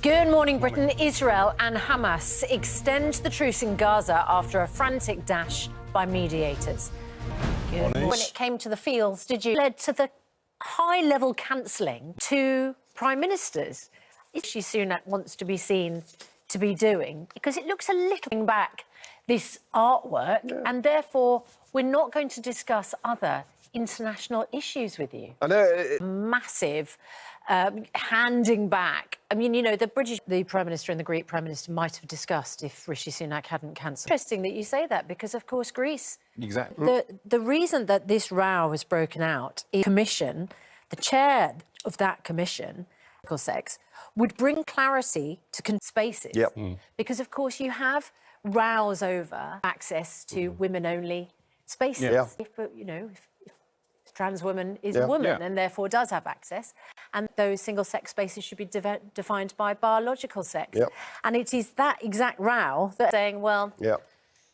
Good morning, Britain. Israel and Hamas extend the truce in Gaza after a frantic dash by mediators. When it came to the fields, led to the high-level cancelling to prime ministers? Rishi Sunak wants to be seen to be doing, because it looks a little back this artwork, and therefore we're not going to discuss other international issues with you. I know. Massive handing back. I mean, you know, the Prime Minister and the Greek Prime Minister might have discussed if Rishi Sunak hadn't cancelled. Interesting that you say that, because, of course, Greece... Exactly. The reason that this row has broken out is the chair of that commission, sex, would bring clarity to spaces. Yep. Because, of course, you have rows over access to women-only spaces. Yeah. If a trans woman is a woman and therefore does have access, and those single-sex spaces should be defined by biological sex. Yep. And it is that exact row that's saying, well,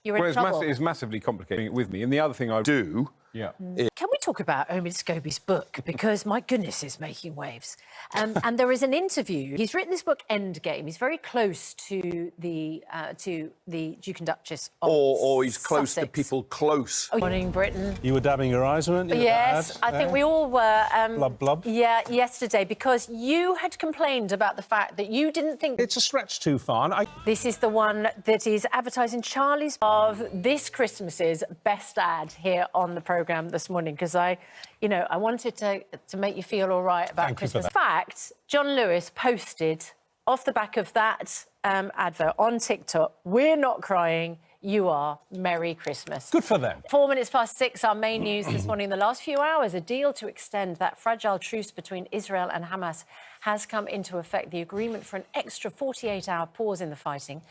you're in trouble. It's massively complicating it with me. And the other thing I do... Can we talk about Omid Scobie's book? Because, my goodness, it's making waves. And there is an interview. He's written this book, Endgame. He's very close to the Duke and Duchess of Or he's close Sussex. to people close. Oh, morning, Britain. You were dabbing your eyes, weren't you? Yes, I think we all were. Blub, blub. Yeah, yesterday, because you had complained about the fact that you didn't think... It's a stretch too far. This is the one that is advertising Charlie's of this Christmas's best ad here on the programme this morning, because I wanted to make you feel all right about Christmas. In fact, John Lewis posted off the back of that advert on TikTok, "We're not crying, you are. Merry Christmas." Good for them. 6:04, our main news this morning. In the last few hours, a deal to extend that fragile truce between Israel and Hamas has come into effect. The agreement for an extra 48-hour pause in the fighting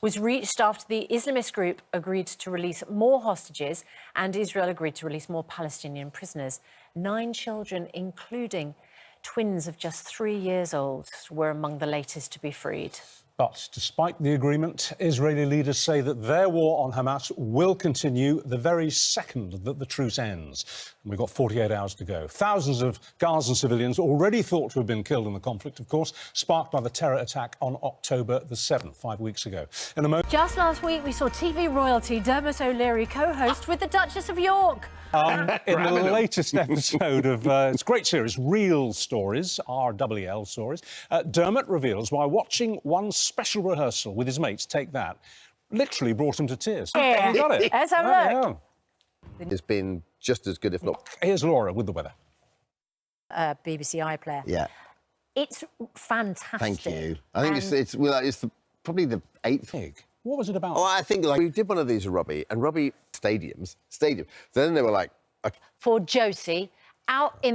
was reached after the Islamist group agreed to release more hostages and Israel agreed to release more Palestinian prisoners. 9 children, including twins of just 3 years old, were among the latest to be freed. But despite the agreement, Israeli leaders say that their war on Hamas will continue the very second that the truce ends. And we've got 48 hours to go. Thousands of Gazan civilians already thought to have been killed in the conflict, of course, sparked by the terror attack on October the 7th, 5 weeks ago. Just last week, we saw TV royalty Dermot O'Leary co-host with the Duchess of York. In the latest episode of its great series, Real Stories, RWL Stories, Dermot reveals why watching one special rehearsal with his mates, Take That, literally brought him to tears. Yeah. You got it. Let's have a look. It's been just as good, if not... Here's Laura with the weather. BBC iPlayer. Yeah. It's fantastic. Thank you. I think it's probably the 8th. What was it about? Oh, I think we did one of these with Robbie, and Robbie stadium. So then they were like... For Josie, out in the